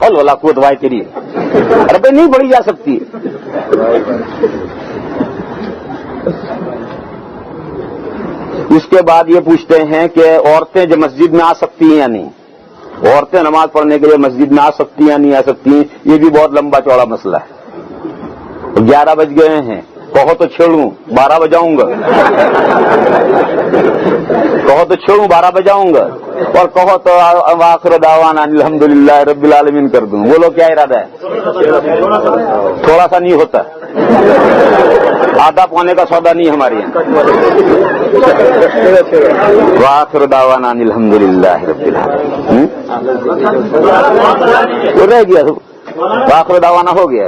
حول ولا قوت وائے تیری. ارے نہیں بڑھی جا سکتی. اس کے بعد یہ پوچھتے ہیں کہ عورتیں جو مسجد میں آ سکتی ہیں یا نہیں, عورتیں نماز پڑھنے کے لیے مسجد میں آ سکتی ہیں یا نہیں آ سکتی ہیں, یہ بھی بہت لمبا چوڑا مسئلہ ہے. 11 بج گئے ہیں, کہو تو چھیڑوں 12 بجاؤں گا, کہو تو چھیڑوں 12 بجاؤں گا, اور کہو تو آخر دعوانا الحمدللہ رب العالمین کر دوں. بولو کیا ارادہ ہے؟ تھوڑا سا نہیں ہوتا, آدھا پونے کا سودا نہیں ہمارے یہاں. وآخر دعوانا الحمدللہ رب العالمین رہ گیا, آخر دعوانا ہو گیا.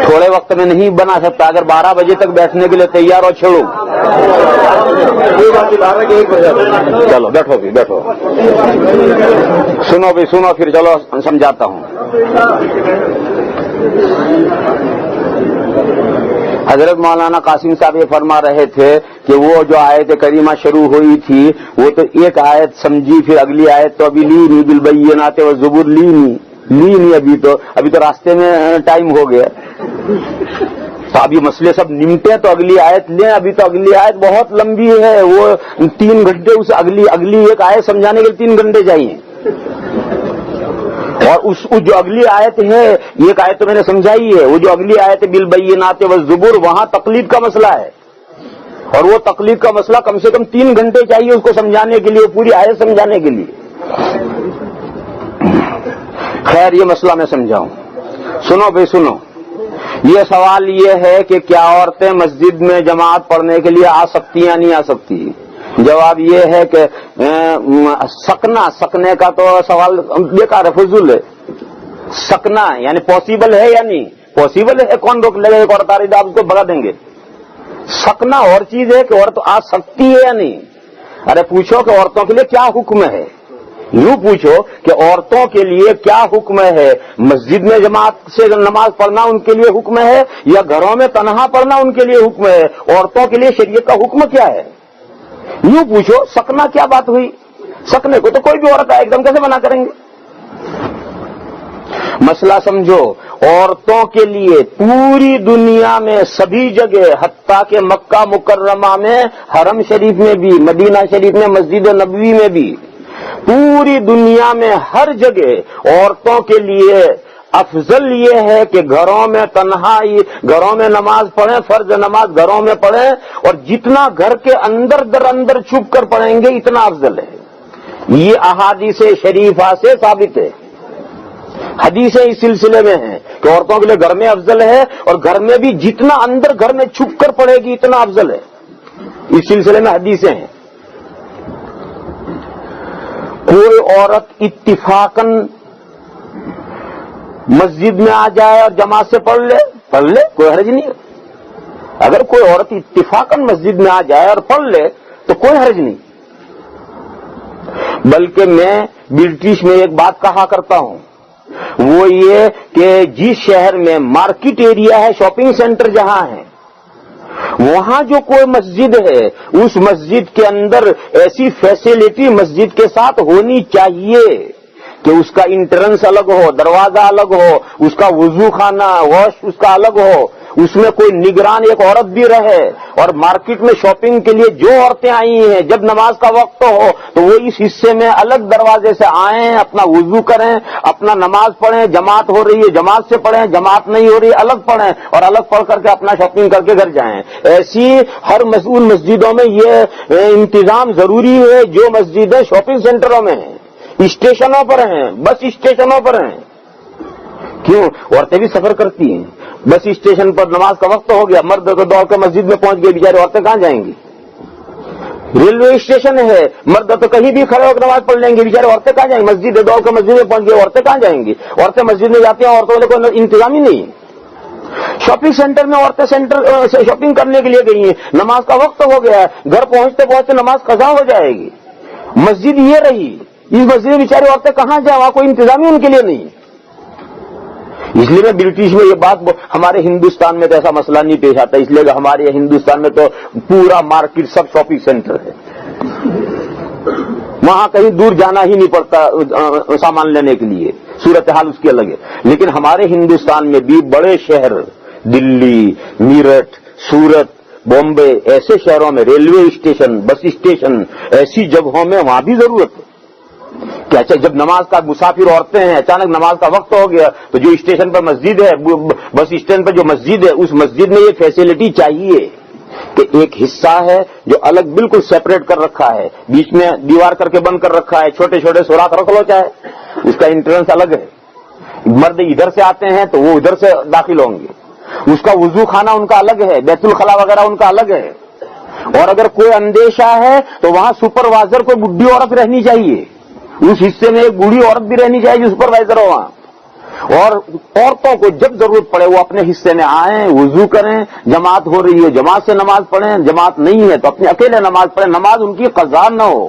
تھوڑے وقت میں نہیں بنا سکتا. اگر 12 بجے تک بیٹھنے کے لیے تیار ہو چھوڑو. چلو بیٹھو بھی بیٹھو, سنو بھی سنو, پھر چلو سمجھاتا ہوں. حضرت مولانا قاسم صاحب یہ فرما رہے تھے کہ وہ جو آیت کریمہ شروع ہوئی تھی وہ تو ایک آیت سمجھی, پھر اگلی آیت تو ابھی لی نہیں, بالبینات والزبر لی نہیں ابھی تو راستے میں ٹائم ہو گیا. تو ابھی مسئلے سب نمٹے تو اگلی آیت لیں. ابھی تو اگلی آیت بہت لمبی ہے, وہ 3 گھنٹے اس اگلی ایک آیت سمجھانے کے لیے 3 گھنٹے چاہیے. اور اس جو اگلی آیت ہے, ایک آیت تو میں نے سمجھائی ہے, وہ جو اگلی آیت ہے بالبینات والزبر, وہاں تقلید کا مسئلہ ہے. اور وہ تقلید کا مسئلہ کم سے کم 3 گھنٹے چاہیے اس کو سمجھانے کے لیے, پوری آیت سمجھانے کے لیے. خیر یہ مسئلہ میں سمجھاؤں. سنو بھائی سنو. یہ سوال یہ ہے کہ کیا عورتیں مسجد میں جماعت پڑھنے کے لیے آ سکتی ہیں یا نہیں آ سکتی؟ جواب یہ ہے کہ سکنے کا تو سوال بیکار ہے, فضول ہے. سکنا یعنی پاسبل ہے یا نہیں؟ پاسبل ہے, کون روک لے گا؟ ایک عورت آ رہی آپ اس کو بگا دیں گے. سکنا اور چیز ہے کہ عورت آ سکتی ہے یا نہیں. ارے پوچھو کہ عورتوں کے لیے کیا حکم ہے, یوں پوچھو کہ عورتوں کے لیے کیا حکم ہے. مسجد میں جماعت سے نماز پڑھنا ان کے لیے حکم ہے یا گھروں میں تنہا پڑھنا ان کے لیے حکم ہے؟ عورتوں کے لیے شریعت کا حکم کیا ہے, یوں پوچھو. سکنا کیا بات ہوئی؟ سکنے کو تو کوئی بھی عورت ہے, ایک دم کیسے منع کریں گے؟ مسئلہ سمجھو. عورتوں کے لیے پوری دنیا میں سبھی جگہ, حتیٰ کہ مکہ مکرمہ میں, حرم شریف میں بھی, مدینہ شریف میں, مسجد نبوی میں بھی, پوری دنیا میں ہر جگہ عورتوں کے لیے افضل یہ ہے کہ گھروں میں تنہائی, گھروں میں نماز پڑھیں, فرض نماز گھروں میں پڑھیں, اور جتنا گھر کے اندر در اندر چھپ کر پڑھیں گے اتنا افضل ہے. یہ احادیث شریفہ سے ثابت ہے. حدیثیں اس سلسلے میں ہیں کہ عورتوں کے لیے گھر میں افضل ہے, اور گھر میں بھی جتنا اندر گھر میں چھپ کر پڑھے گی اتنا افضل ہے. اس سلسلے میں حدیثیں ہیں. کوئی عورت اتفاقاً مسجد میں آ جائے اور جماعت سے پڑھ لے, کوئی حرج نہیں. اگر کوئی عورت اتفاقاً مسجد میں آ جائے اور پڑھ لے تو کوئی حرج نہیں. بلکہ میں برٹش میں ایک بات کہا کرتا ہوں, وہ یہ کہ جس شہر میں مارکیٹ ایریا ہے, شاپنگ سینٹر جہاں ہے, وہاں جو کوئی مسجد ہے اس مسجد کے اندر ایسی فیسلٹی مسجد کے ساتھ ہونی چاہیے کہ اس کا انٹرنس الگ ہو, دروازہ الگ ہو, اس کا وضو خانہ واش اس کا الگ ہو, اس میں کوئی نگران ایک عورت بھی رہے. اور مارکیٹ میں شاپنگ کے لیے جو عورتیں آئی ہیں, جب نماز کا وقت ہو تو وہ اس حصے میں الگ دروازے سے آئیں, اپنا وضو کریں, اپنا نماز پڑھیں. جماعت ہو رہی ہے جماعت سے پڑھیں, جماعت نہیں ہو رہی ہے الگ پڑھیں, اور الگ پڑھ کر کے اپنا شاپنگ کر کے گھر جائیں. ایسی ہر مسئول مسجدوں میں یہ انتظام ضروری ہے. جو مسجدیں شاپنگ سینٹروں میں ہیں, اسٹیشنوں پر ہیں, بس اسٹیشنوں پر ہیں. کیوں؟ عورتیں بھی سفر کرتی ہیں. بس اسٹیشن پر نماز کا وقت ہو گیا, مرد تو دوڑ کے مسجد میں پہنچ گئے, بیچارے عورتیں کہاں جائیں گی؟ ریلوے اسٹیشن ہے, مرد تو کہیں بھی کھڑے ہو کر نماز پڑھ لیں گے, بیچارے عورتیں کہاں جائیں گی؟ مسجد دوڑ کے مسجد میں پہنچ گئے, عورتیں کہاں جائیں گی؟ عورتیں مسجد میں جاتی ہیں, عورتوں کو انتظام ہی نہیں. شاپنگ سینٹر میں عورتیں شاپنگ کرنے کے لیے گئی ہیں, نماز کا وقت ہو گیا, گھر پہنچتے پہنچتے نماز قضا ہو جائے گی. مسجد یہ رہی, اس مسجد میں بیچارے عورتیں کہاں جائیں؟ وہاں کوئی انتظام ہی ان کے لیے نہیں. اس لیے میں برٹش میں یہ بات, ہمارے ہندوستان میں تو ایسا مسئلہ نہیں پیش آتا, اس لیے کہ ہمارے ہندوستان میں تو پورا مارکیٹ سب شاپنگ سینٹر ہے. وہاں کہیں دور جانا ہی نہیں پڑتا سامان لینے کے لیے، صورتحال اس کی الگ ہے. لیکن ہمارے ہندوستان میں بھی بڑے شہر، دلی، میرٹھ، سورت، بامبے، ایسے شہروں میں ریلوے اسٹیشن، بس اسٹیشن، ایسی جگہوں میں وہاں بھی ضرورت ہے کہ اچھا جب نماز کا مسافر عورتیں ہیں، اچانک نماز کا وقت ہو گیا تو جو اسٹیشن پر مسجد ہے، بس اسٹینڈ پر جو مسجد ہے، اس مسجد میں یہ فیسلٹی چاہیے کہ ایک حصہ ہے جو الگ بالکل سیپریٹ کر رکھا ہے، بیچ میں دیوار کر کے بند کر رکھا ہے، چھوٹے چھوٹے سوراخ رکھ لو چاہے، اس کا انٹرنس الگ ہے. مرد ادھر سے آتے ہیں تو وہ ادھر سے داخل ہوں گے، اس کا وضو خانہ ان کا الگ ہے، بیت الخلا وغیرہ ان کا الگ ہے. اور اگر کوئی اندیشہ ہے تو وہاں سپروائزر کو بڈھی عورت رہنی چاہیے، اس حصے میں ایک بوڑھی عورت بھی رہنی چاہیے جو سپروائزر ہو وہاں. اور عورتوں کو جب ضرورت پڑے وہ اپنے حصے میں آئیں، وضو کریں، جماعت ہو رہی ہے جماعت سے نماز پڑھیں، جماعت نہیں ہے تو اپنے اکیلے نماز پڑھیں، نماز ان کی قضا نہ ہو،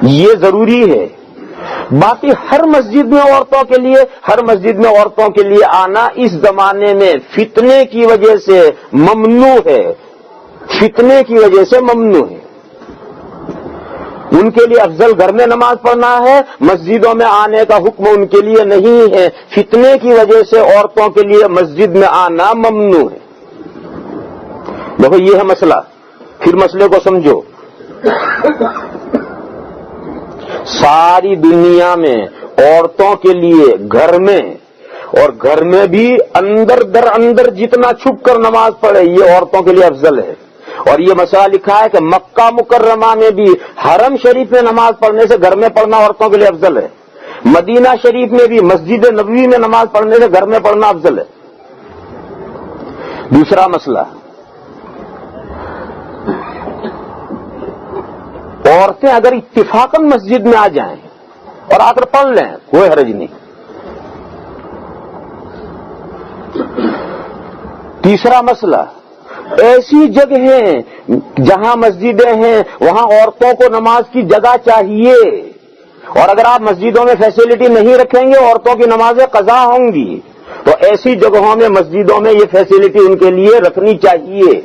یہ ضروری ہے. باقی ہر مسجد میں عورتوں کے لیے آنا اس زمانے میں فتنے کی وجہ سے ممنوع ہے، فتنے کی وجہ سے ممنوع ہے. ان کے لیے افضل گھر میں نماز پڑھنا ہے، مسجدوں میں آنے کا حکم ان کے لیے نہیں ہے. فتنے کی وجہ سے عورتوں کے لیے مسجد میں آنا ممنوع ہے. دیکھو یہ ہے مسئلہ، پھر مسئلے کو سمجھو. ساری دنیا میں عورتوں کے لیے گھر میں، اور گھر میں بھی اندر در اندر جتنا چھپ کر نماز پڑھے یہ عورتوں کے لیے افضل ہے. اور یہ مسئلہ لکھا ہے کہ مکہ مکرمہ میں بھی حرم شریف میں نماز پڑھنے سے گھر میں پڑھنا عورتوں کے لیے افضل ہے. مدینہ شریف میں بھی مسجد نبوی میں نماز پڑھنے سے گھر میں پڑھنا افضل ہے. دوسرا مسئلہ، عورتیں اگر اتفاقاً مسجد میں آ جائیں اور آ کر پڑھ لیں کوئی حرج نہیں. تیسرا مسئلہ، ایسی جگہیں جہاں مسجدیں ہیں وہاں عورتوں کو نماز کی جگہ چاہیے، اور اگر آپ مسجدوں میں فیسلٹی نہیں رکھیں گے عورتوں کی نمازیں قضا ہوں گی. تو ایسی جگہوں میں مسجدوں میں یہ فیسلٹی ان کے لیے رکھنی چاہیے،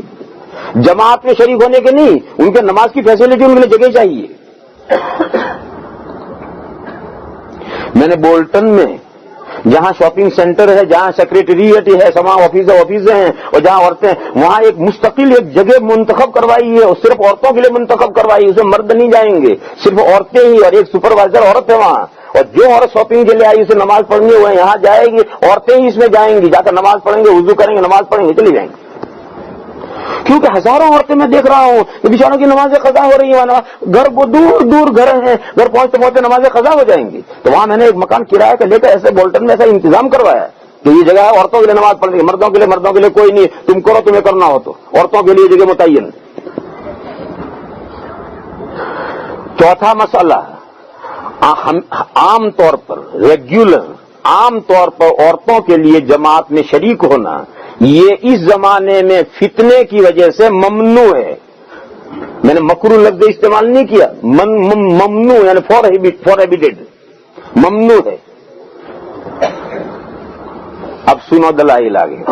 جماعت میں شریک ہونے کے نہیں، ان کے نماز کی فیسلٹی ان کے لیے جگہ چاہیے. میں نے بولٹن میں جہاں شاپنگ سینٹر ہے، جہاں سیکریٹریٹ ہے، سما آفیس ہیں، اور جہاں عورتیں، وہاں ایک مستقل ایک جگہ منتخب کروائی ہے اور صرف عورتوں کے لیے منتخب کروائی، اس میں مرد نہیں جائیں گے، صرف عورتیں ہی، اور ایک سپروائزر عورت ہے وہاں. اور جو عورت شاپنگ کے لیے آئی اسے نماز پڑھنی ہے وہ یہاں جائے گی، عورتیں ہی اس میں جائیں گی، جا کر نماز پڑھیں گے، وضو کریں گے، نماز پڑھیں گے، چلی جائیں گے. کیونکہ ہزاروں عورتیں میں دیکھ رہا ہوں کہ بیچاروں کی نمازیں قضا ہو رہی ہیں، گھر کو دور دور گھر ہیں، گھر پہنچتے پہنچتے نمازیں قضا ہو جائیں گی. تو وہاں میں نے ایک مکان کرایہ کا لے کر ایسے بولٹن میں ایسا انتظام کروایا کہ یہ جگہ ہے عورتوں کے لیے نماز پڑھنے کی، مردوں کے لیے کوئی نہیں، تم کرو تمہیں کرنا ہو تو، عورتوں کے لیے جگہ متعین. چوتھا مسئلہ، عام طور پر عام طور پر عورتوں کے لیے جماعت میں شریک ہونا یہ اس زمانے میں فتنے کی وجہ سے ممنوع ہے. میں نے مکروہ لفظ استعمال نہیں کیا، ممنوع یعنی فورہیبٹڈ، ممنوع ہے. اب سنو دلائل آگے.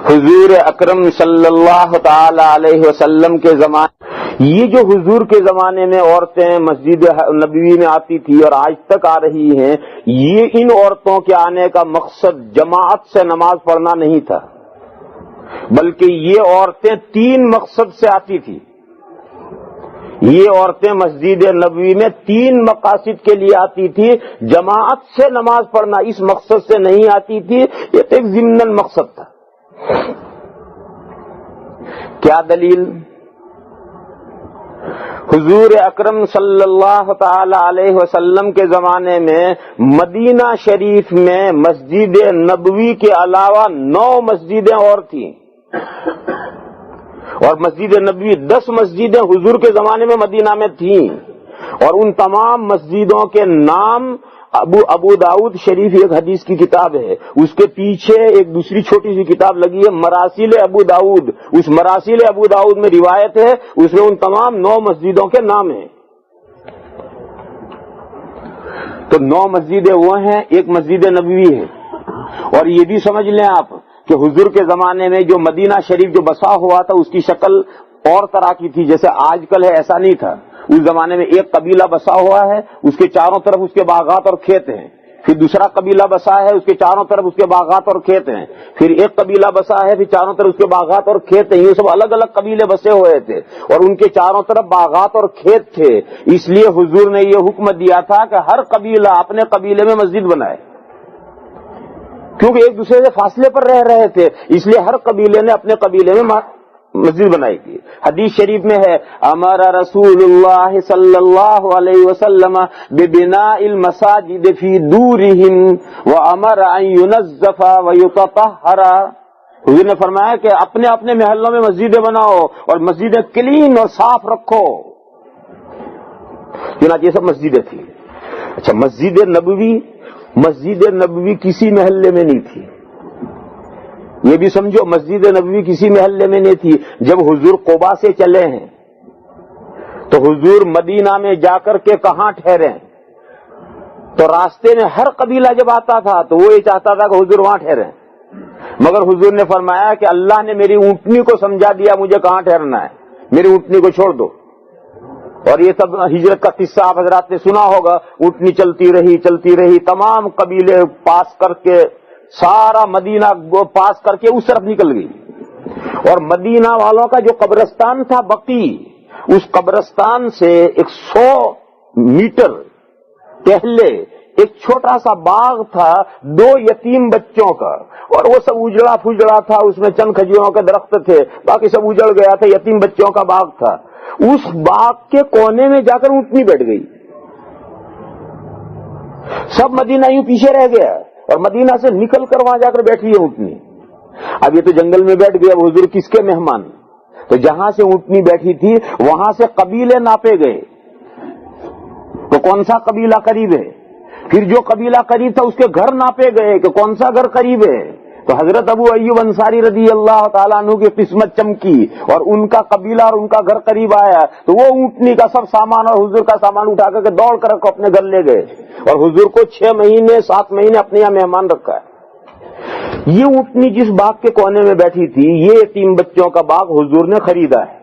حضور اکرم صلی اللہ تعالی علیہ وسلم کے زمانے، یہ جو حضور کے زمانے میں عورتیں مسجد نبوی میں آتی تھی اور آج تک آ رہی ہیں، یہ ان عورتوں کے آنے کا مقصد جماعت سے نماز پڑھنا نہیں تھا، بلکہ یہ عورتیں 3 مقصد سے آتی تھی. یہ عورتیں مسجد نبوی میں 3 مقاصد کے لیے آتی تھی. جماعت سے نماز پڑھنا اس مقصد سے نہیں آتی تھی، یہ تو ایک ضمن مقصد تھا. کیا دلیل؟ حضور اکرم صلی اللہ تعالی علیہ وسلم کے زمانے میں مدینہ شریف میں مسجد نبوی کے علاوہ 9 مسجدیں اور تھیں، اور مسجد نبوی 10 مسجدیں حضور کے زمانے میں مدینہ میں تھیں. اور ان تمام مسجدوں کے نام ابو داؤد شریف ایک حدیث کی کتاب ہے، اس کے پیچھے ایک دوسری چھوٹی سی کتاب لگی ہے مراسیل ابو داؤد. اس مراسیل ابو داؤد میں روایت ہے، اس میں ان تمام 9 مسجدوں کے نام ہیں. تو 9 مسجدیں وہ ہیں، ایک مسجد نبوی ہے. اور یہ بھی سمجھ لیں آپ کہ حضور کے زمانے میں جو مدینہ شریف جو بسا ہوا تھا اس کی شکل اور طرح کی تھی، جیسے آج کل ہے ایسا نہیں تھا. اس زمانے میں ایک قبیلہ بسا ہوا ہے، اس کے چاروں طرف اس کے باغات اور کھیت ہیں. پھر دوسرا قبیلہ بسا ہے، اس کے چاروں طرف اس کے باغات اور کھیت ہیں. پھر ایک قبیلہ بسا ہے، پھر چاروں طرف اس کے باغات اور کھیت ہیں. یہ سب الگ الگ قبیلے بسے ہوئے تھے اور ان کے چاروں طرف باغات اور کھیت تھے. اس لیے حضور نے یہ حکم دیا تھا کہ ہر قبیلہ اپنے قبیلے میں مسجد بنائے، کیونکہ ایک دوسرے سے فاصلے پر رہ رہے تھے. اس لیے ہر قبیلے نے اپنے قبیلے میں مسجد بنائی تھی. حدیث شریف میں ہے امر رسول اللہ صلی اللہ علیہ وسلم ببناء المساجد فی دورہم وامر ان ينظف ويطہر. حضور نے فرمایا کہ اپنے اپنے محلوں میں مسجدیں بناؤ اور مسجدیں کلین اور صاف رکھو. چنانچہ یہ سب مسجدیں تھی. اچھا، مسجد نبوی کسی محلے میں نہیں تھی. یہ بھی سمجھو مسجد نبوی کسی محلے میں نہیں تھی. جب حضور قباء سے چلے ہیں تو حضور مدینہ میں جا کر کے کہاں ٹھہرے ہیں؟ تو راستے میں ہر قبیلہ جب آتا تھا تو وہ یہ چاہتا تھا کہ حضور وہاں ٹھہرے، مگر حضور نے فرمایا کہ اللہ نے میری اونٹنی کو سمجھا دیا مجھے کہاں ٹھہرنا ہے، میری اونٹنی کو چھوڑ دو. اور یہ سب ہجرت کا قصہ آپ حضرات نے سنا ہوگا. اونٹنی چلتی رہی، تمام قبیلے پاس کر کے، سارا مدینہ پاس کر کے اس طرف نکل گئی. اور مدینہ والوں کا جو قبرستان تھا بقی، اس قبرستان سے 100 میٹر پہلے ایک چھوٹا سا باغ تھا 2 یتیم بچوں کا، اور وہ سب اجڑا پھجڑا تھا. اس میں چند کھجوروں کے درخت تھے، باقی سب اجڑ گیا تھا. یتیم بچوں کا باغ تھا. اس باغ کے کونے میں جا کر اونٹنی بیٹھ گئی. سب مدینہ یوں پیچھے رہ گیا اور مدینہ سے نکل کر وہاں جا کر بیٹھی ہے اونٹنی. اب یہ تو جنگل میں بیٹھ گیا. اب حضور کس کے مہمان؟ تو جہاں سے اونٹنی بیٹھی تھی وہاں سے قبیلے ناپے گئے. تو کون سا قبیلہ قریب ہے؟ پھر جو قبیلہ قریب تھا اس کے گھر ناپے گئے کہ کون سا گھر قریب ہے. تو حضرت ابو ایوب انصاری رضی اللہ تعالیٰ عنہ کی قسمت چمکی اور ان کا قبیلہ اور ان کا گھر قریب آیا. تو وہ اونٹنی کا سب سامان اور حضور کا سامان اٹھا کر کے دوڑ کر اپنے گھر لے گئے اور حضور کو 6 مہینے 7 مہینے اپنے یہاں مہمان رکھا ہے. یہ اونٹنی جس باغ کے کونے میں بیٹھی تھی، یہ یتیم بچوں کا باغ حضور نے خریدا ہے.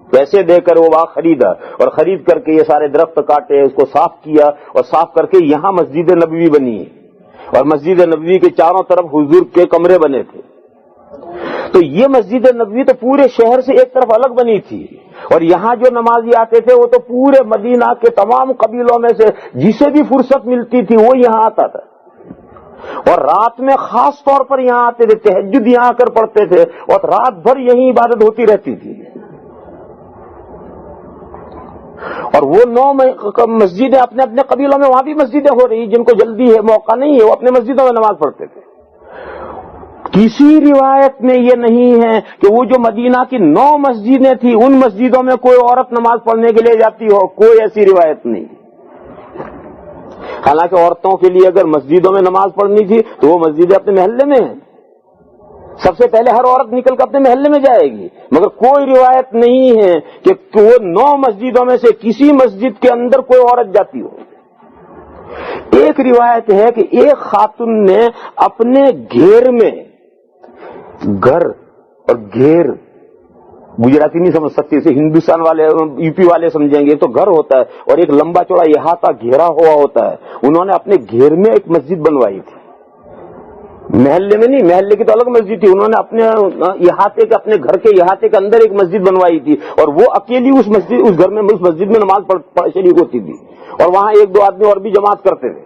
پیسے دے کر وہ باغ خریدا اور خرید کر کے یہ سارے درخت کاٹے، اس کو صاف کیا اور صاف کر کے یہاں مسجد نبوی بنی ہے. اور مسجد نبوی کے چاروں طرف حضور کے کمرے بنے تھے. تو یہ مسجد نبوی تو پورے شہر سے ایک طرف الگ بنی تھی، اور یہاں جو نمازی آتے تھے وہ تو پورے مدینہ کے تمام قبیلوں میں سے جسے بھی فرصت ملتی تھی وہ یہاں آتا تھا. اور رات میں خاص طور پر یہاں آتے تھے، تہجد یہاں آ کر پڑھتے تھے اور رات بھر یہی عبادت ہوتی رہتی تھی. اور وہ 9 مسجدیں اپنے اپنے قبیلوں میں، وہاں بھی مسجدیں ہو رہی، جن کو جلدی ہے موقع نہیں ہے وہ اپنے مسجدوں میں نماز پڑھتے تھے. کسی روایت میں یہ نہیں ہے کہ وہ جو مدینہ کی 9 مسجدیں تھیں ان مسجدوں میں کوئی عورت نماز پڑھنے کے لیے جاتی ہو، کوئی ایسی روایت نہیں. حالانکہ عورتوں کے لیے اگر مسجدوں میں نماز پڑھنی تھی تو وہ مسجدیں اپنے محلے میں ہیں. سب سے پہلے ہر عورت نکل کر اپنے محلے میں جائے گی، مگر کوئی روایت نہیں ہے کہ وہ 9 مسجدوں میں سے کسی مسجد کے اندر کوئی عورت جاتی ہو. ایک روایت ہے کہ ایک خاتون نے اپنے گھیر میں، گھر اور گھیر گجراتی نہیں سمجھ سکتے، اسے ہندوستان والے یو پی والے سمجھیں گے. تو گھر ہوتا ہے اور ایک لمبا چوڑا احاطہ گھیرا ہوا ہوتا ہے. انہوں نے اپنے گھیر میں ایک مسجد بنوائی تھی، محلے میں نہیں، محلے کی تو الگ مسجد تھی. انہوں نے اپنے احاطے کے، اپنے گھر کے احاطے کے اندر ایک مسجد بنوائی تھی اور وہ اکیلی اس گھر میں اس مسجد میں نماز شریک ہوتی تھی اور وہاں 1-2 آدمی اور بھی جماعت کرتے تھے.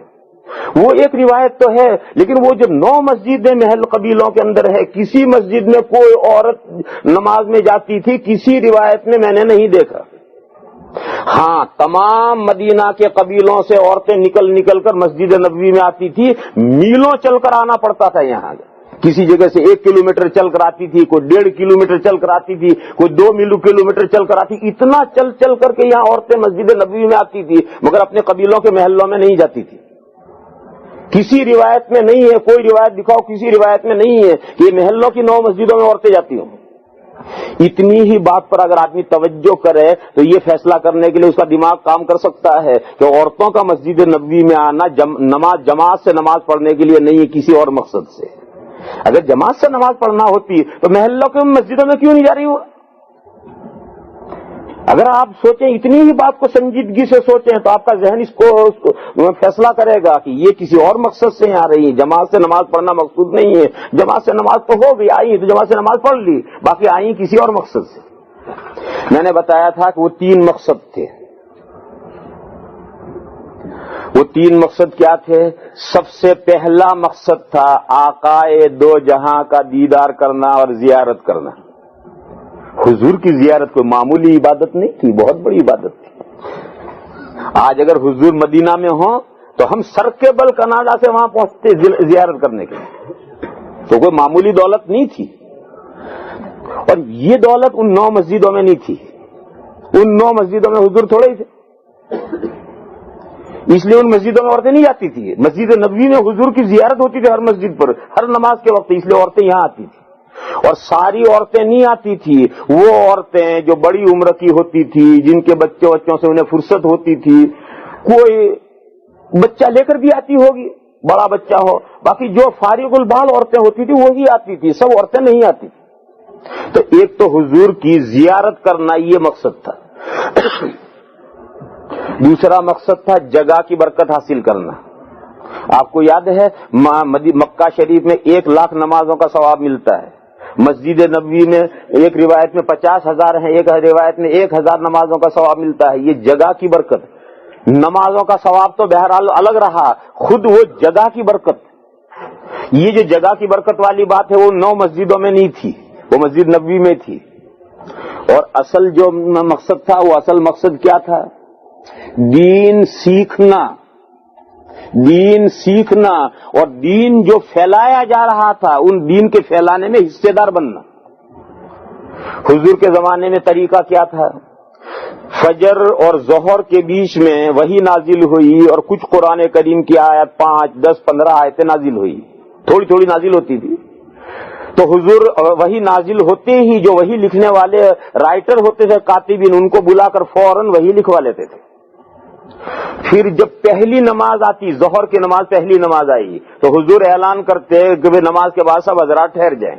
وہ ایک روایت تو ہے، لیکن وہ جو 9 مسجدیں محل قبیلوں کے اندر ہے کسی مسجد میں کوئی عورت نماز میں جاتی تھی کسی روایت میں میں نے نہیں دیکھا. ہاں، تمام مدینہ کے قبیلوں سے عورتیں نکل کر مسجد نبوی میں آتی تھی. میلوں چل کر آنا پڑتا تھا. یہاں کسی جگہ سے 1 کلومیٹر چل کر آتی تھی، کوئی 1.5 کلومیٹر چل کر آتی تھی، کوئی 2 کلومیٹر چل کر آتی. اتنا چل کر کے یہاں عورتیں مسجد نبوی میں آتی تھی، مگر اپنے قبیلوں کے محلوں میں نہیں جاتی تھی. کسی روایت میں نہیں ہے، کوئی روایت دکھاؤ کسی روایت میں نہیں ہے کہ یہ محلوں کی 9 مسجدوں میں عورتیں جاتی ہوں. اتنی ہی بات پر اگر آدمی توجہ کرے تو یہ فیصلہ کرنے کے لیے اس کا دماغ کام کر سکتا ہے کہ عورتوں کا مسجد نبوی میں آنا نماز جماعت سے نماز پڑھنے کے لیے نہیں ہے، کسی اور مقصد سے. اگر جماعت سے نماز پڑھنا ہوتی تو محلوں کی مسجدوں میں کیوں نہیں جا رہی ہو؟ اگر آپ سوچیں اتنی ہی بات کو سنجیدگی سے سوچیں تو آپ کا ذہن اس کو فیصلہ کرے گا کہ یہ کسی اور مقصد سے آ رہی ہے. جماعت سے نماز پڑھنا مقصود نہیں ہے. جماعت سے نماز تو ہو گئی, آئی تو جماعت سے نماز پڑھ لی, باقی آئی کسی اور مقصد سے. میں نے بتایا تھا کہ وہ 3 مقصد تھے. وہ 3 مقصد کیا تھے؟ سب سے پہلا مقصد تھا آقائے دو جہاں کا دیدار کرنا اور زیارت کرنا. حضور کی زیارت کوئی معمولی عبادت نہیں تھی, بہت بڑی عبادت تھی. آج اگر حضور مدینہ میں ہوں تو ہم سر کے بل کینیڈا سے وہاں پہنچتے زیارت کرنے کے لیے, تو کوئی معمولی دولت نہیں تھی. اور یہ دولت ان 9 مسجدوں میں نہیں تھی. ان 9 مسجدوں میں حضور تھوڑے ہی تھے, اس لیے ان مسجدوں میں عورتیں نہیں جاتی تھی. مسجد نبوی میں حضور کی زیارت ہوتی تھی ہر مسجد پر, ہر نماز کے وقت, اس لیے عورتیں یہاں آتی تھی. اور ساری عورتیں نہیں آتی تھی, وہ عورتیں جو بڑی عمر کی ہوتی تھی, جن کے بچوں سے انہیں فرصت ہوتی تھی, کوئی بچہ لے کر بھی آتی ہوگی, بڑا بچہ ہو. باقی جو فارغ البال عورتیں ہوتی تھی وہی آتی تھی, سب عورتیں نہیں آتی تھی. تو ایک تو حضور کی زیارت کرنا یہ مقصد تھا. دوسرا مقصد تھا جگہ کی برکت حاصل کرنا. آپ کو یاد ہے مکہ شریف میں 1 لاکھ نمازوں کا ثواب ملتا ہے. مسجد نبوی میں ایک روایت میں 50,000 ہیں, ایک روایت میں 1,000 نمازوں کا ثواب ملتا ہے. یہ جگہ کی برکت. نمازوں کا ثواب تو بہرحال الگ رہا, خود وہ جگہ کی برکت. یہ جو جگہ کی برکت والی بات ہے وہ 9 مسجدوں میں نہیں تھی, وہ مسجد نبوی میں تھی. اور اصل جو مقصد تھا, وہ اصل مقصد کیا تھا؟ دین سیکھنا. دین سیکھنا اور دین جو پھیلایا جا رہا تھا ان دین کے پھیلانے میں حصے دار بننا. حضور کے زمانے میں طریقہ کیا تھا؟ فجر اور ظہر کے بیچ میں وحی نازل ہوئی اور کچھ قرآن کریم کی آیت 5, 10, 15 آیتیں نازل ہوئی, تھوڑی تھوڑی نازل ہوتی تھی. تو حضور وحی نازل ہوتے ہی جو وحی لکھنے والے رائٹر ہوتے تھے, کاتبین, ان کو بلا کر فوراً وحی لکھوا لیتے تھے. پھر جب پہلی نماز آتی, ظہر کی نماز پہلی نماز آئی, تو حضور اعلان کرتے کہ نماز کے بعد سب حضرات ٹھہر جائیں.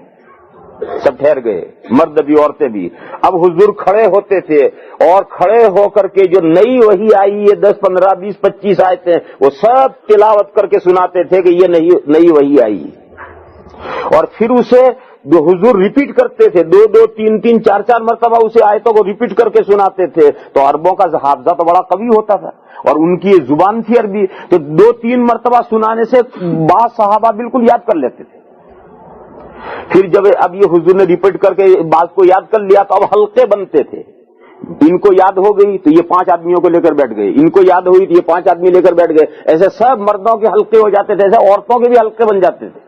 سب ٹھہر گئے, مرد بھی عورتیں بھی. اب حضور کھڑے ہوتے تھے اور کھڑے ہو کر کے جو نئی وحی آئی ہے 10, 15, 20, 25 آیتیں, وہ سب تلاوت کر کے سناتے تھے کہ یہ نئی وحی آئی. اور پھر اسے جو حضور ریپیٹ کرتے تھے, 2, 3, 4 مرتبہ اسے آیتوں کو ریپیٹ کر کے سناتے تھے. تو عربوں کا حافظہ تو بڑا قوی ہوتا تھا اور ان کی زبان تھی عربی, تو 2-3 مرتبہ سنانے سے بعض صحابہ بالکل یاد کر لیتے تھے. پھر جب اب یہ حضور نے ریپیٹ کر کے بات کو یاد کر لیا تو اب حلقے بنتے تھے. ان کو یاد ہو گئی تو یہ 5 آدمیوں کو لے کر بیٹھ گئے, ان کو یاد ہوئی تو یہ 5 آدمی لے کر بیٹھ گئے. ایسے سب مردوں کے حلقے ہو جاتے تھے, ایسے عورتوں کے بھی حلقے بن جاتے تھے.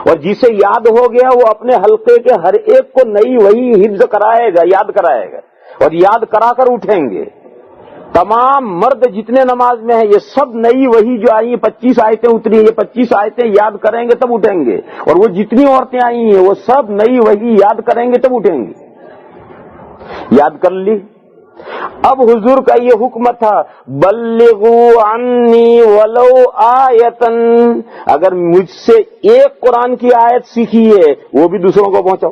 اور جسے یاد ہو گیا وہ اپنے حلقے کے ہر ایک کو نئی وحی حفظ کرائے گا, یاد کرائے گا, اور یاد کرا کر اٹھیں گے. تمام مرد جتنے نماز میں ہیں یہ سب نئی وحی جو آئی 25 آیتیں اتری, یہ 25 آیتیں یاد کریں گے تب اٹھیں گے. اور وہ جتنی عورتیں آئی ہیں وہ سب نئی وحی یاد کریں گے تب اٹھیں گے. یاد کر لی. اب حضور کا یہ حکم تھا, بلغوا عنی ولو آیتن, اگر مجھ سے ایک قرآن کی آیت سیکھی ہے وہ بھی دوسروں کو پہنچاؤ.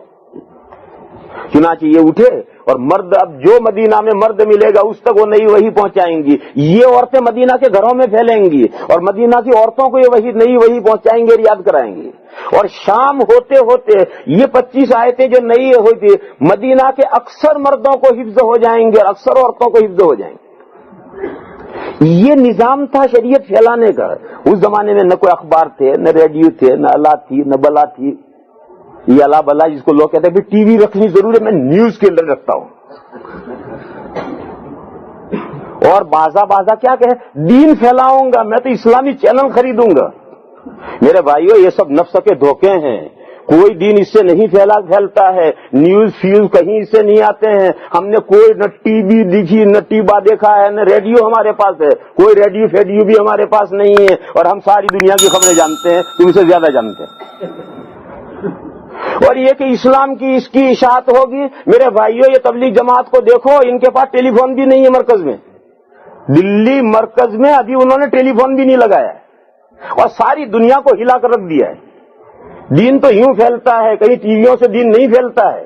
چنانچہ یہ اٹھے اور مرد, اب جو مدینہ میں مرد ملے گا اس تک وہ نئی وحی پہنچائیں گی. یہ عورتیں مدینہ کے گھروں میں پھیلیں گی اور مدینہ کی عورتوں کو یہ نئی وحی پہنچائیں گے اور یاد کرائیں گے. اور شام ہوتے ہوتے یہ 25 آیتیں جو نئی ہوئی تھی مدینہ کے اکثر مردوں کو حفظ ہو جائیں گے اور اکثر عورتوں کو حفظ ہو جائیں گے. یہ نظام تھا شریعت پھیلانے کا. اس زمانے میں نہ کوئی اخبار تھے, نہ ریڈیو تھے, نہ اللہ تھی, نہ بلا تھی. یہ اللہ بلا جس کو لوگ کہتے ہیں ٹی وی رکھنی ضروری ہے, میں نیوز کیلر رکھتا ہوں. اور بازا کیا کہے, دین پھیلاؤں گا, میں تو اسلامی چینل خریدوں گا. میرے بھائیو یہ سب نفس کے دھوکے ہیں. کوئی دین اس سے نہیں پھیلتا ہے. نیوز فیوز کہیں اس سے نہیں آتے ہیں. ہم نے کوئی نہ ٹی وی دیکھی, نہ ٹیبا دیکھا ہے, نہ ریڈیو ہمارے پاس ہے. کوئی ریڈیو فیڈیو بھی ہمارے پاس نہیں ہے. اور ہم ساری دنیا کی خبریں جانتے ہیں, تم سے زیادہ جانتے ہیں. اور یہ کہ اسلام کی اس کی اشاعت ہوگی. میرے بھائیو یہ تبلیغ جماعت کو دیکھو, ان کے پاس ٹیلی فون بھی نہیں ہے مرکز میں. دلی مرکز میں ابھی انہوں نے ٹیلی فون بھی نہیں لگایا اور ساری دنیا کو ہلا کر رکھ دیا ہے. دین تو یوں پھیلتا ہے, کہیں ٹی ویوں سے دین نہیں پھیلتا ہے.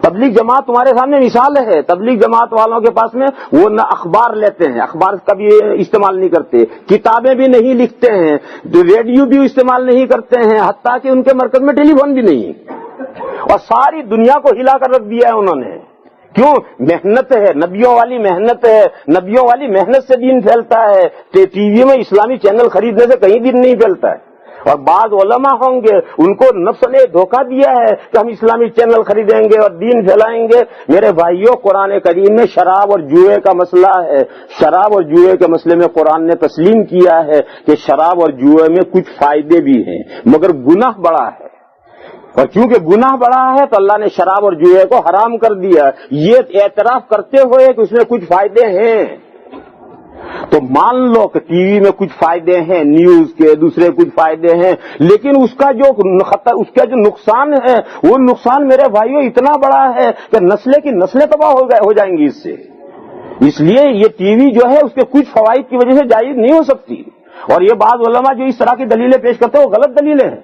تبلیغ جماعت تمہارے سامنے مثال ہے. تبلیغ جماعت والوں کے پاس میں وہ نہ اخبار لیتے ہیں, اخبار کا بھی استعمال نہیں کرتے, کتابیں بھی نہیں لکھتے ہیں, ریڈیو بھی استعمال نہیں کرتے ہیں, حتیٰ کہ ان کے مرکز میں ٹیلی فون بھی نہیں, اور ساری دنیا کو ہلا کر رکھ دیا ہے انہوں نے. کیوں؟ محنت ہے, نبیوں والی محنت ہے, نبیوں والی محنت سے دین پھیلتا ہے. ٹی وی میں اسلامی چینل خریدنے سے کہیں دین نہیں پھیلتا ہے. اور بعض علماء ہوں گے ان کو نفس نے دھوکہ دیا ہے کہ ہم اسلامی چینل خریدیں گے اور دین پھیلائیں گے. میرے بھائیوں, قرآن کریم میں شراب اور جوئے کا مسئلہ ہے. شراب اور جوئے کے مسئلے میں قرآن نے تسلیم کیا ہے کہ شراب اور جوئے میں کچھ فائدے بھی ہیں مگر گناہ بڑا ہے, اور چونکہ گناہ بڑا ہے تو اللہ نے شراب اور جوئے کو حرام کر دیا. یہ اعتراف کرتے ہوئے کہ اس میں کچھ فائدے ہیں, تو مان لو کہ ٹی وی میں کچھ فائدے ہیں, نیوز کے دوسرے کچھ فائدے ہیں, لیکن اس کا جو نقصان ہے وہ نقصان میرے بھائیوں اتنا بڑا ہے کہ نسلیں کی نسلیں تباہ ہو جائیں گی اس سے. اس لیے یہ ٹی وی جو ہے اس کے کچھ فوائد کی وجہ سے جائز نہیں ہو سکتی. اور یہ بعض علماء جو اس طرح کی دلیلیں پیش کرتے ہیں وہ غلط دلیلیں ہیں.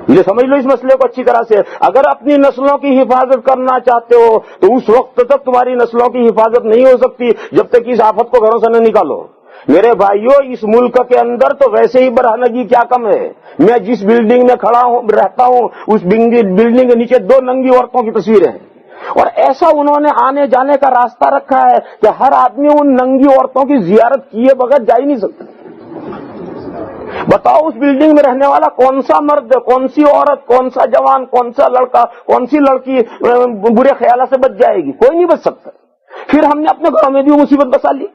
یہ سمجھ لو اس مسئلے کو اچھی طرح سے. اگر اپنی نسلوں کی حفاظت کرنا چاہتے ہو تو اس وقت تک تمہاری نسلوں کی حفاظت نہیں ہو سکتی جب تک اس آفت کو گھروں سے نہ نکالو. میرے بھائیوں, اس ملک کے اندر تو ویسے ہی برہنگی کیا کم ہے. میں جس بلڈنگ میں کھڑا ہوں رہتا ہوں اس بلڈنگ کے نیچے 2 ننگی عورتوں کی تصویریں ہیں, اور ایسا انہوں نے آنے جانے کا راستہ رکھا ہے کہ ہر آدمی ان ننگی عورتوں کی زیارت کیے بغیر جا ہی نہیں سکتا. بتاؤ اس بلڈنگ میں رہنے والا کون سا مرد, کون سی عورت, کون سا جوان, کون سا لڑکا, کون سی لڑکی برے خیالات سے بچ جائے گی؟ کوئی نہیں بچ سکتا. پھر ہم نے اپنے گھروں میں بھی مصیبت بسا لی.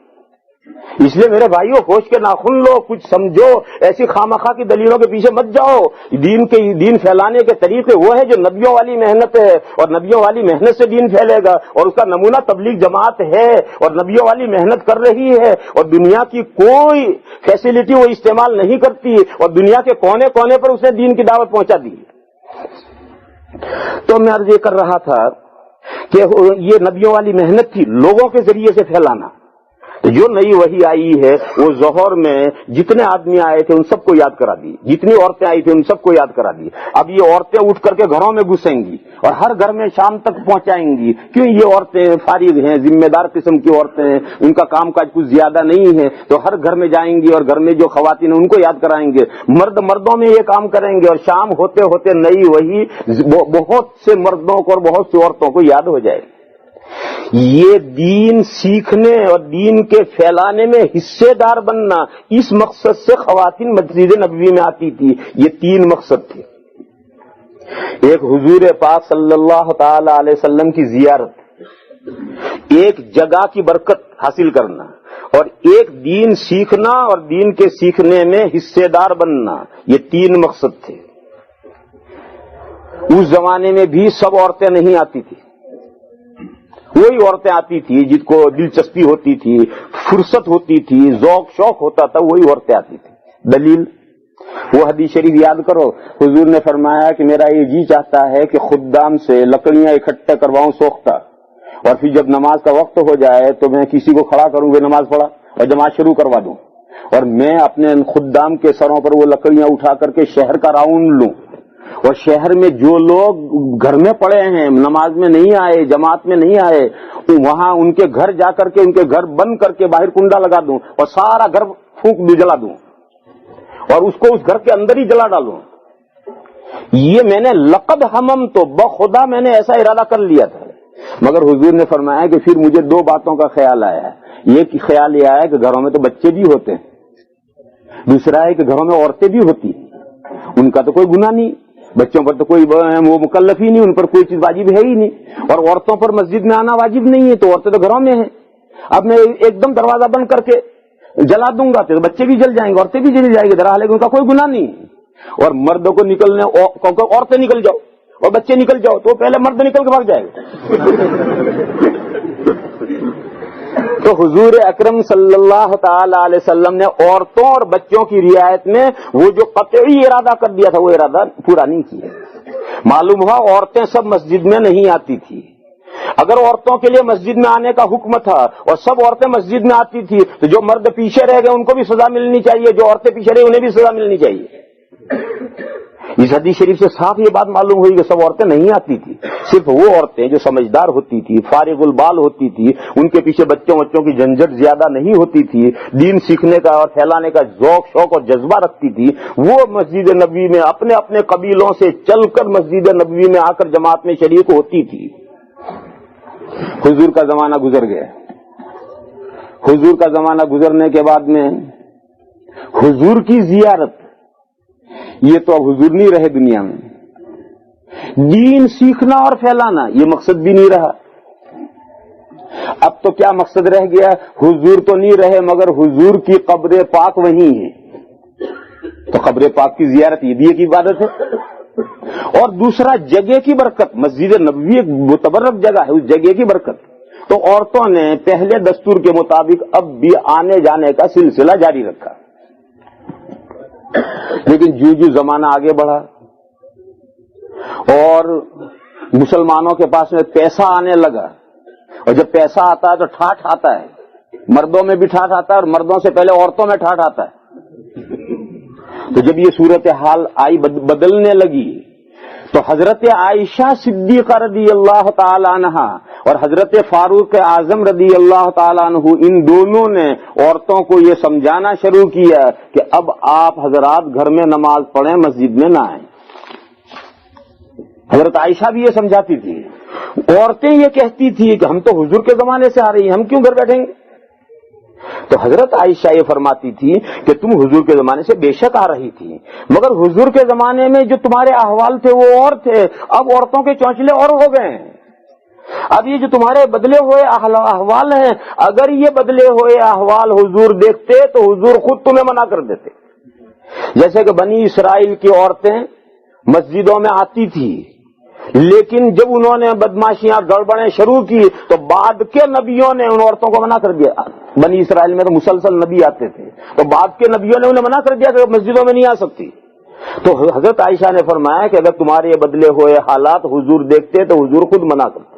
اس لیے میرے بھائیوں, ہوش کے ناخن لو, کچھ سمجھو, ایسی خامخواہ کی دلیلوں کے پیچھے مت جاؤ. دین پھیلانے کے طریقے وہ ہیں جو نبیوں والی محنت ہے, اور نبیوں والی محنت سے دین پھیلے گا, اور اس کا نمونہ تبلیغ جماعت ہے, اور نبیوں والی محنت کر رہی ہے, اور دنیا کی کوئی فیسلٹی وہ استعمال نہیں کرتی, اور دنیا کے کونے کونے پر اس نے دین کی دعوت پہنچا دی. تو میں عرض یہ کر رہا تھا کہ یہ نبیوں والی محنت تھی لوگوں کے ذریعے سے پھیلانا. جو نئی وحی آئی ہے وہ ظہر میں جتنے آدمی آئے تھے ان سب کو یاد کرا دی, جتنی عورتیں آئی تھی ان سب کو یاد کرا دی. اب یہ عورتیں اٹھ کر کے گھروں میں گھسیں گی اور ہر گھر میں شام تک پہنچائیں گی. کیوں؟ یہ عورتیں فارغ ہیں, ذمہ دار قسم کی عورتیں ہیں, ان کا کام کاج کچھ زیادہ نہیں ہے, تو ہر گھر میں جائیں گی اور گھر میں جو خواتین ہیں ان کو یاد کرائیں گے. مرد مردوں میں یہ کام کریں گے, اور شام ہوتے ہوتے نئی وحی بہت سے مردوں کو اور بہت سی عورتوں کو یاد ہو جائے. یہ دین سیکھنے اور دین کے پھیلانے میں حصے دار بننا, اس مقصد سے خواتین مسجد نبوی میں آتی تھی. یہ 3 مقصد تھے. ایک حضور پاک صلی اللہ تعالی علیہ وسلم کی زیارت, ایک جگہ کی برکت حاصل کرنا, اور ایک دین سیکھنا اور دین کے سیکھنے میں حصے دار بننا. یہ 3 مقصد تھے. اس زمانے میں بھی سب عورتیں نہیں آتی تھی, وہی عورتیں آتی تھی جس کو دلچسپی ہوتی تھی, فرصت ہوتی تھی, ذوق شوق ہوتا تھا, وہی عورتیں آتی تھی. دلیل وہ حدیث شریف یاد کرو. حضور نے فرمایا کہ میرا یہ جی چاہتا ہے کہ خدام سے لکڑیاں اکٹھے کرواؤں سوختہ, اور پھر جب نماز کا وقت ہو جائے تو میں کسی کو کھڑا کروں گا نماز پڑھا اور جماعت شروع کروا دوں, اور میں اپنے خدام کے سروں پر وہ لکڑیاں اٹھا کر کے شہر کا راؤنڈ لوں, اور شہر میں جو لوگ گھر میں پڑے ہیں, نماز میں نہیں آئے, جماعت میں نہیں آئے, وہاں ان کے گھر جا کر کے ان کے گھر بند کر کے باہر کنڈا لگا دوں اور سارا گھر پھونک دوں, جلا دوں, اور اس کو اس گھر کے اندر ہی جلا ڈالوں. یہ میں نے لقد ہمم تو بخدا میں نے ایسا ارادہ کر لیا تھا. مگر حضور نے فرمایا کہ پھر مجھے 2 باتوں کا خیال آیا. ایک خیال یہ آیا کہ گھروں میں تو بچے بھی ہوتے ہیں, دوسرا ہے کہ گھروں میں عورتیں بھی ہوتی ہیں, ان کا تو کوئی گناہ نہیں, بچوں پر تو کوئی وہ مکلف ہی نہیں, ان پر کوئی چیز واجب ہے ہی نہیں, اور عورتوں پر مسجد میں آنا واجب نہیں ہے, تو عورتیں تو گھروں میں ہیں. اب میں ایک دم دروازہ بند کر کے جلا دوں گا تو بچے بھی جل جائیں گے, عورتیں بھی جل جائیں گی, درحال ان کا کوئی گناہ نہیں. اور مردوں کو نکلنے, عورتیں نکل جاؤ اور بچے نکل جاؤ, تو پہلے مرد نکل کے بھاگ جائے گا. تو حضور اکرم صلی اللہ تعالی علیہ وسلم نے عورتوں اور بچوں کی رعایت میں وہ جو قطعی ارادہ کر دیا تھا وہ ارادہ پورا نہیں کیا. معلوم ہوا عورتیں سب مسجد میں نہیں آتی تھی. اگر عورتوں کے لیے مسجد میں آنے کا حکم تھا اور سب عورتیں مسجد میں آتی تھی تو جو مرد پیچھے رہ گئے ان کو بھی سزا ملنی چاہیے, جو عورتیں پیچھے رہی انہیں بھی سزا ملنی چاہیے. اس حدیث شریف سے صاف یہ بات معلوم ہوئی کہ سب عورتیں نہیں آتی تھی، صرف وہ عورتیں جو سمجھدار ہوتی تھی، فارغ البال ہوتی تھی، ان کے پیچھے بچوں کی جھنجھٹ زیادہ نہیں ہوتی تھی، دین سیکھنے کا اور پھیلانے کا ذوق شوق اور جذبہ رکھتی تھی، وہ مسجد نبوی میں اپنے اپنے قبیلوں سے چل کر مسجد نبوی میں آ کر جماعت میں شریک ہوتی تھی۔ حضور کا زمانہ گزر گیا، حضور کا زمانہ گزرنے کے بعد میں حضور کی زیارت، یہ تو اب حضور نہیں رہے دنیا میں، دین سیکھنا اور پھیلانا یہ مقصد بھی نہیں رہا۔ اب تو کیا مقصد رہ گیا؟ حضور تو نہیں رہے مگر حضور کی قبر پاک وہیں ہے، تو قبر پاک کی زیارت یہ بھی ایک عبادت ہے۔ اور دوسرا جگہ کی برکت، مسجد نبوی ایک متبرک جگہ ہے، اس جگہ کی برکت، تو عورتوں نے پہلے دستور کے مطابق اب بھی آنے جانے کا سلسلہ جاری رکھا، لیکن جو زمانہ آگے بڑھا اور مسلمانوں کے پاس میں پیسہ آنے لگا، اور جب پیسہ آتا ہے تو ٹھاٹھ آتا ہے، مردوں میں بھی ٹھاٹھ آتا ہے اور مردوں سے پہلے عورتوں میں ٹھاٹھ آتا ہے۔ تو جب یہ صورتحال آئی بدلنے لگی تو حضرت عائشہ صدیقہ رضی اللہ تعالی عنہا اور حضرت فاروق اعظم رضی اللہ تعالیٰ عنہ، ان دونوں نے عورتوں کو یہ سمجھانا شروع کیا کہ اب آپ حضرات گھر میں نماز پڑھیں، مسجد میں نہ آئیں۔ حضرت عائشہ بھی یہ سمجھاتی تھی، عورتیں یہ کہتی تھی کہ ہم تو حضور کے زمانے سے آ رہی ہیں، ہم کیوں گھر بیٹھیں گے؟ تو حضرت عائشہ یہ فرماتی تھی کہ تم حضور کے زمانے سے بے شک آ رہی تھی، مگر حضور کے زمانے میں جو تمہارے احوال تھے وہ اور تھے، اب عورتوں کے چونچلے اور ہو گئے ہیں۔ اب یہ جو تمہارے بدلے ہوئے احوال ہیں، اگر یہ بدلے ہوئے احوال حضور دیکھتے تو حضور خود تمہیں منع کر دیتے۔ جیسے کہ بنی اسرائیل کی عورتیں مسجدوں میں آتی تھی، لیکن جب انہوں نے بدماشیاں گڑبڑیں شروع کی تو بعد کے نبیوں نے ان عورتوں کو منع کر دیا۔ بنی اسرائیل میں تو مسلسل نبی آتے تھے، تو بعد کے نبیوں نے انہیں منع کر دیا کہ مسجدوں میں نہیں آ سکتی۔ تو حضرت عائشہ نے فرمایا کہ اگر تمہارے بدلے ہوئے حالات حضور دیکھتے تو حضور خود منع کرتے۔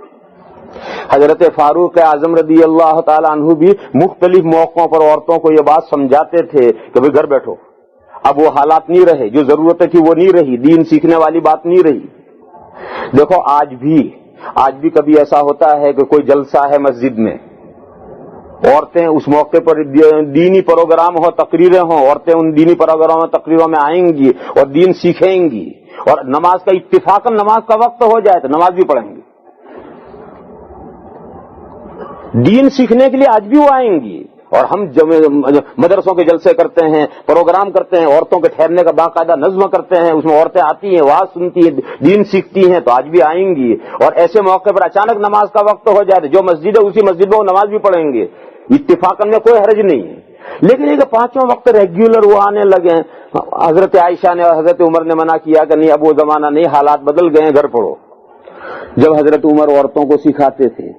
حضرت فاروق اعظم رضی اللہ تعالی عنہ بھی مختلف موقعوں پر عورتوں کو یہ بات سمجھاتے تھے کہ بھئی گھر بیٹھو، اب وہ حالات نہیں رہے، جو ضرورت تھی وہ نہیں رہی، دین سیکھنے والی بات نہیں رہی۔ دیکھو آج بھی کبھی ایسا ہوتا ہے کہ کوئی جلسہ ہے مسجد میں، عورتیں اس موقع پر دینی پروگرام ہو، تقریریں ہوں، عورتیں ان دینی پروگراموں تقریروں میں آئیں گی اور دین سیکھیں گی، اور نماز کا اتفاقاً نماز کا وقت ہو جائے تو نماز بھی پڑھیں گی۔ دین سیکھنے کے لیے آج بھی وہ آئیں گی، اور ہم مدرسوں کے جلسے کرتے ہیں، پروگرام کرتے ہیں، عورتوں کے ٹھہرنے کا باقاعدہ نظم کرتے ہیں، اس میں عورتیں آتی ہیں، وعظ سنتی ہیں، دین سیکھتی ہیں، تو آج بھی آئیں گی۔ اور ایسے موقع پر اچانک نماز کا وقت ہو جائے تو جو مسجد ہے اسی مسجد میں وہ نماز بھی پڑھیں گے، اتفاقاً میں کوئی حرج نہیں ہے۔ لیکن یہ کہ پانچوں وقت ریگولر وہ آنے لگے، حضرت عائشہ نے اور حضرت عمر نے منع کیا کہ نہیں، اب وہ زمانہ نہیں، حالات بدل گئے ہیں، گھر پڑھو۔ جب حضرت عمر عورتوں کو سکھاتے تھے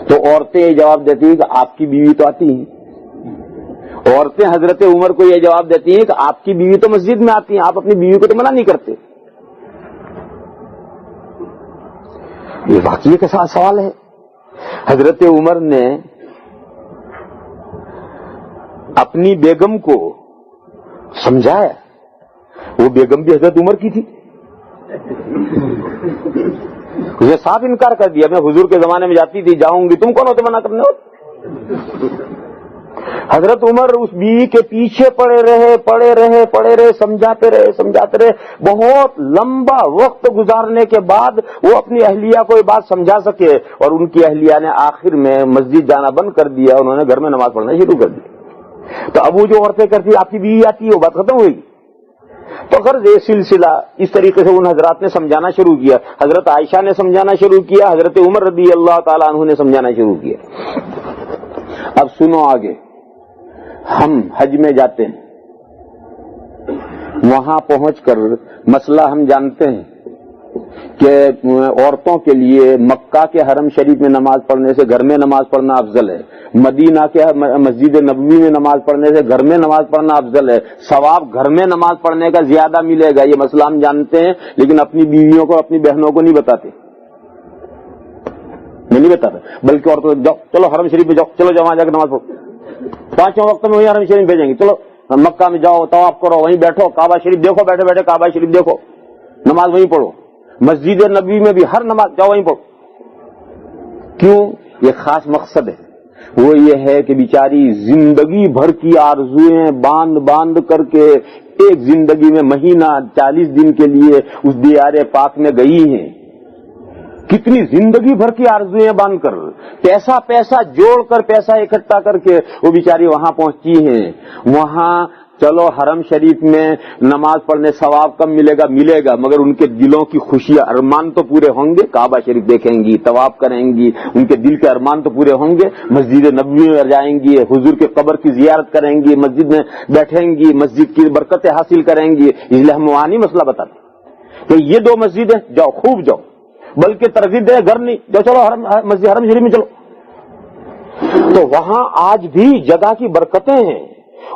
تو عورتیں یہ جواب دیتی ہیں کہ آپ کی بیوی تو آتی ہیں۔ عورتیں حضرت عمر کو یہ جواب دیتی ہیں کہ آپ کی بیوی تو مسجد میں آتی ہیں، آپ اپنی بیوی کو تو منع نہیں کرتے۔ یہ واقعی کے ساتھ سوال ہے۔ حضرت عمر نے اپنی بیگم کو سمجھایا، وہ بیگم بھی حضرت عمر کی تھی، اسے صاف انکار کر دیا، میں حضور کے زمانے میں جاتی تھی، جاؤں گی، تم کون ہوتے منع کرنے ہو؟ حضرت عمر اس بیوی کے پیچھے پڑے رہے، سمجھاتے رہے، بہت لمبا وقت گزارنے کے بعد وہ اپنی اہلیہ کو یہ بات سمجھا سکے، اور ان کی اہلیہ نے آخر میں مسجد جانا بند کر دیا، انہوں نے گھر میں نماز پڑھنا شروع کر دی۔ تو اب وہ جو عورتیں کرتی آپ کی بیوی آتی ہے، وہ بات ختم ہوئی۔ تو غرض یہ سلسلہ اس طریقے سے ان حضرات نے سمجھانا شروع کیا، حضرت عائشہ نے سمجھانا شروع کیا، حضرت عمر رضی اللہ تعالیٰ عنہ نے سمجھانا شروع کیا۔ اب سنو آگے، ہم حج میں جاتے ہیں، وہاں پہنچ کر مسئلہ ہم جانتے ہیں کہ عورتوں کے لیے مکہ کے حرم شریف میں نماز پڑھنے سے گھر میں نماز پڑھنا افضل ہے، مدینہ کے مسجد نبوی میں نماز پڑھنے سے گھر میں نماز پڑھنا افضل ہے، ثواب گھر میں نماز پڑھنے کا زیادہ ملے گا، یہ مسئلہ ہم جانتے ہیں، لیکن اپنی بیویوں کو اپنی بہنوں کو نہیں بتاتے، میں نہیں بتاتا، بلکہ عورتوں چلو حرم شریف میں جاؤ، چلو وہاں جا کے نماز پڑھو، 5 وقت میں وہی حرم شریف بھیجیں گے، چلو مکہ میں جاؤ طواف کرو, وہیں بیٹھو, کعبہ شریف دیکھو, بیٹھے بیٹھے کعبہ شریف دیکھو, نماز وہیں پڑھو. مسجد نبوی میں بھی ہر نماز جاؤ وہیں پڑھو. کیوں؟ یہ خاص مقصد ہے. وہ یہ ہے کہ بیچاری زندگی بھر کی آرزویں باندھ باندھ کر کے ایک زندگی میں مہینہ 40 دن کے لیے اس دیار پاک میں گئی ہیں. کتنی زندگی بھر کی آرزویں باندھ کر پیسہ جوڑ کر پیسہ اکٹھا کر کے وہ بیچاری وہاں پہنچی ہیں. وہاں چلو حرم شریف میں نماز پڑھنے ثواب کم ملے گا مگر ان کے دلوں کی خوشیاں ارمان تو پورے ہوں گے. کعبہ شریف دیکھیں گی, طواف کریں گی, ان کے دل کے ارمان تو پورے ہوں گے. مسجد نبوی میں جائیں گی, حضور کے قبر کی زیارت کریں گی, مسجد میں بیٹھیں گی, مسجد کی برکتیں حاصل کریں گی. اس لیے ہم وہاں نہیں مسئلہ بتاتے کہ یہ 2 مسجدیں جاؤ, خوب جاؤ, بلکہ ترغیب دے گھر نہیں جاؤ, چلو مسجد حرم شریف میں چلو. تو وہاں آج بھی جگہ کی برکتیں ہیں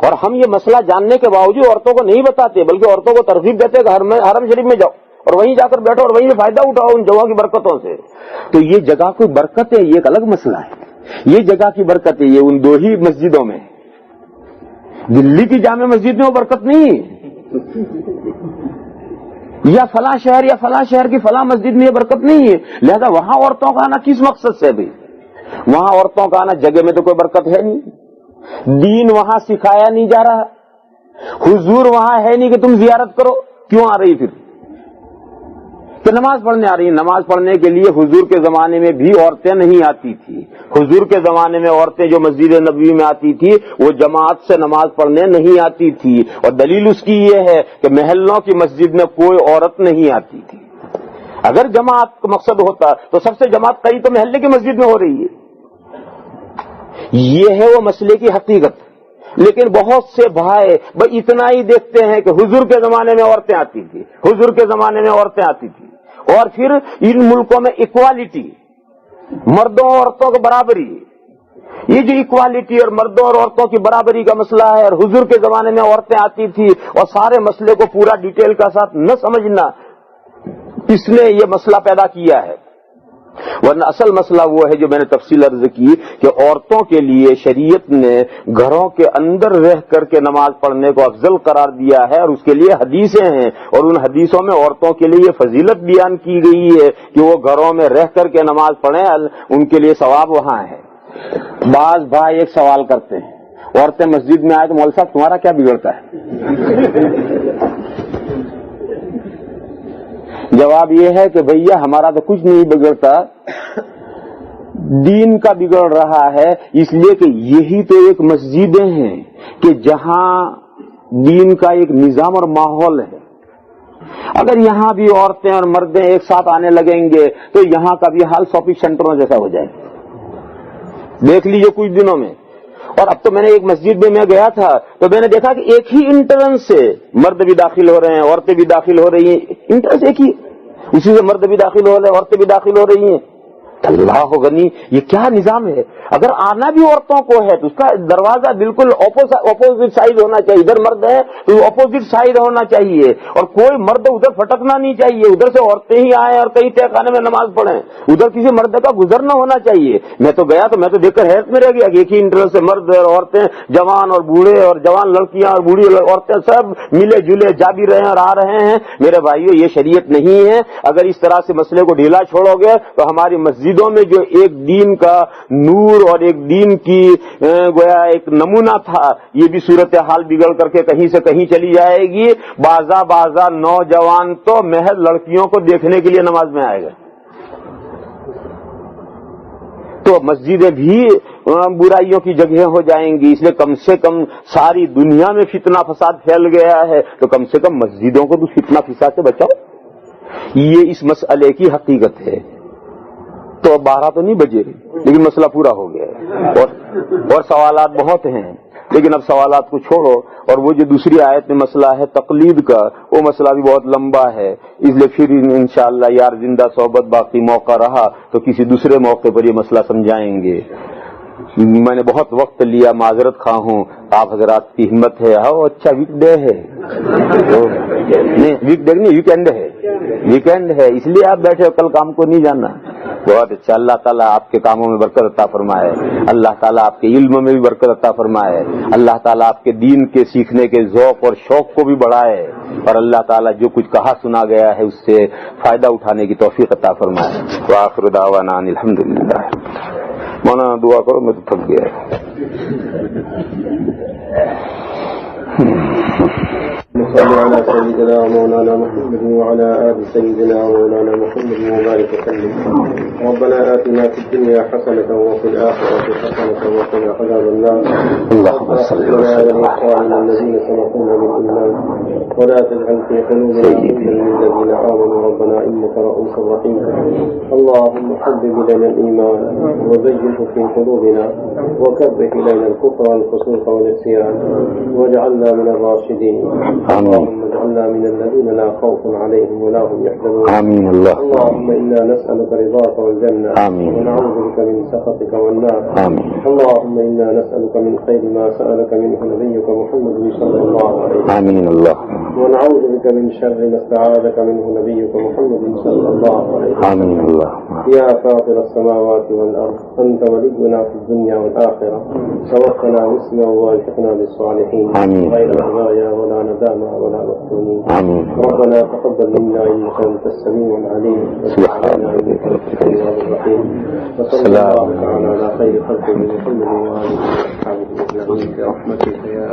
اور ہم یہ مسئلہ جاننے کے باوجود عورتوں کو نہیں بتاتے بلکہ عورتوں کو ترغیب دیتے کہ حرم شریف میں جاؤ اور وہیں جا کر بیٹھو اور وہیں سے فائدہ اٹھاؤ ان جگہوں کی برکتوں سے. تو یہ جگہ کوئی برکت ہے, یہ ایک الگ مسئلہ ہے. یہ جگہ کی برکت ہے, یہ ان 2 ہی مسجدوں میں. دلی کی جامع مسجد میں وہ برکت نہیں, یا فلاں شہر کی فلاں مسجد میں یہ برکت نہیں ہے. لہذا وہاں عورتوں کا آنا کس مقصد سے بھی؟ وہاں عورتوں کا آنا جگہ میں تو کوئی برکت ہے نہیں, دین وہاں سکھایا نہیں جا رہا, حضور وہاں ہے نہیں کہ تم زیارت کرو. کیوں آ رہی پھر؟ کہ نماز پڑھنے آ رہی. نماز پڑھنے کے لیے حضور کے زمانے میں بھی عورتیں نہیں آتی تھی. حضور کے زمانے میں عورتیں جو مسجد نبوی میں آتی تھی وہ جماعت سے نماز پڑھنے نہیں آتی تھی, اور دلیل اس کی یہ ہے کہ محلوں کی مسجد میں کوئی عورت نہیں آتی تھی. اگر جماعت کا مقصد ہوتا تو سب سے جماعت قریب تو محلے کی مسجد میں ہو رہی ہے. یہ ہے وہ مسئلے کی حقیقت. لیکن بہت سے بھائی اتنا ہی دیکھتے ہیں کہ حضور کے زمانے میں عورتیں آتی تھی, حضور کے زمانے میں عورتیں آتی تھی, اور پھر ان ملکوں میں اکوالٹی, مردوں اور عورتوں کی برابری, یہ جو اکوالٹی اور مردوں اور عورتوں کی برابری کا مسئلہ ہے, اور حضور کے زمانے میں عورتیں آتی تھی, اور سارے مسئلے کو پورا ڈیٹیل کا ساتھ نہ سمجھنا, اس نے یہ مسئلہ پیدا کیا ہے. ورنہ اصل مسئلہ وہ ہے جو میں نے تفصیل عرض کی کہ عورتوں کے لیے شریعت نے گھروں کے اندر رہ کر کے نماز پڑھنے کو افضل قرار دیا ہے, اور اس کے لیے حدیثیں ہیں, اور ان حدیثوں میں عورتوں کے لیے یہ فضیلت بیان کی گئی ہے کہ وہ گھروں میں رہ کر کے نماز پڑھیں, ان کے لیے ثواب وہاں ہے. بعض بھائی ایک سوال کرتے ہیں, عورتیں مسجد میں آئے تو مولوی صاحب تمہارا کیا بگڑتا ہے؟ جواب یہ ہے کہ بھیا ہمارا تو کچھ نہیں بگڑتا, دین کا بگڑ رہا ہے, اس لیے کہ یہی تو ایک مسجدیں ہیں کہ جہاں دین کا ایک نظام اور ماحول ہے. اگر یہاں بھی عورتیں اور مردیں ایک ساتھ آنے لگیں گے تو یہاں کا بھی حال شاپنگ سینٹروں جیسا ہو جائے. دیکھ لیجیے کچھ دنوں میں. اور اب تو میں نے ایک مسجد میں گیا تھا تو میں نے دیکھا کہ ایک ہی انٹرنس سے مرد بھی داخل ہو رہے ہیں, عورتیں بھی داخل ہو رہی ہیں. انٹرنس ایک ہی, اسی سے مرد بھی داخل ہو رہے ہیں, عورتیں بھی داخل ہو رہی ہیں. اللہ غنی, یہ کیا نظام ہے؟ اگر آنا بھی عورتوں کو ہے تو اس کا دروازہ بالکل اپوزٹ سائڈ ہونا چاہیے. ادھر مرد ہے تو اپوزٹ سائڈ ہونا چاہیے, اور کوئی مرد ادھر پھٹکنا نہیں چاہیے. ادھر سے عورتیں ہی آئیں اور کئی تہ خانے میں نماز پڑھیں, ادھر کسی مرد کا گزرنا ہونا چاہیے. میں تو گیا تو میں تو دیکھ کر حیرت میں رہ گیا کہ ایک ہی انٹرنس سے مرد اور عورتیں, جوان اور بوڑھے, اور جوان لڑکیاں اور بوڑھی عورتیں سب ملے جلے جا بھی رہے ہیں اور آ رہے ہیں. میرے بھائیو, یہ شریعت نہیں ہے. اگر اس طرح سے مسئلے کو ڈھیلا چھوڑو گے تو ہماری مسجدوں میں جو ایک دین کا نور اور ایک دین کی گویا ایک نمونہ تھا, یہ بھی صورتحال بگڑ کر کے کہیں سے کہیں چلی جائے گی. بازا نوجوان تو محض لڑکیوں کو دیکھنے کے لیے نماز میں آئے گا. تو مسجدیں بھی برائیوں کی جگہ ہو جائیں گی. اس لیے کم سے کم ساری دنیا میں فتنہ فساد پھیل گیا ہے تو کم سے کم مسجدوں کو تو فتنہ فساد سے بچاؤ. یہ اس مسئلے کی حقیقت ہے. تو 12 تو نہیں بجے لیکن مسئلہ پورا ہو گیا ہے, اور سوالات بہت ہیں, لیکن اب سوالات کو چھوڑو. اور وہ جو دوسری آیت میں مسئلہ ہے تقلید کا, وہ مسئلہ بھی بہت لمبا ہے. اس لیے پھر انشاءاللہ یار زندہ صحبت باقی موقع رہا تو کسی دوسرے موقع پر یہ مسئلہ سمجھائیں گے. میں نے بہت وقت لیا, معذرت خواہ ہوں. آپ حضرات کی ہمت ہے. اچھا ویک ڈے ہے, نہیں ویک ڈے نہیں, ویکینڈ ہے, اس لیے آپ بیٹھے ہو, کل کام کو نہیں جانا. بہت اچھا. اللہ تعالیٰ آپ کے کاموں میں برکت عطا فرمائے. اللہ تعالیٰ آپ کے علم میں بھی برکت عطا فرمائے. اللہ تعالیٰ آپ کے دین کے سیکھنے کے ذوق اور شوق کو بھی بڑھائے. اور اللہ تعالیٰ جو کچھ کہا سنا گیا ہے اس سے فائدہ اٹھانے کی توفیق عطا فرمائے. وآخر دعوانا ان الحمدللہ. مولانا دعا کرو، میں تو تھک گیا. صلى على سيدنا ومولانا محمد وعلى آل سيدنا ومولانا محمد وبارك وسلم. ربنا آتنا في الدنيا حسنة وفي الآخرة حسنة وقنا عذاب النار. اللهم صل وسلم على الذين سبقونا بالإيمان ولا تجعل في قلوبنا غلا للذين آمنوا ربنا إنك رؤوف رحيم. اللهم حبب إلينا الإيمان وزينه في قلوبنا وكره إلينا الكفر والفسوق والعصيان واجعلنا من الراشدين. اللهم اجعلنا من الذين لا خوف عليهم ولا هم يحزنون. آمين. اللهم إنا نسألك رضاك والجنة. آمين. ونعوذ بك من سخطك والنار. آمين. اللهم إنا نسألك من خير ما سألك منه نبيك محمد صلى الله عليه وسلم. آمين. الله. ونعوذ بك من شر ما استعاذك منه نبيك محمد صلى الله عليه وسلم. آمين. الله. يا فاطر السماوات والأرض أنت ولينا في الدنيا والآخرة توفنا مسلما والحقنا بالصالحين. آمين. غير خزايا ولا ندامة ولا مفتونين. آمين. ربنا تقبل منا إنك أنت السميع العليم. سبحان إنك أنت التواب الرحيم. وصلى الله تعالى على خير خلقه محمد وآله وصحبه أجمعين برحمتك يا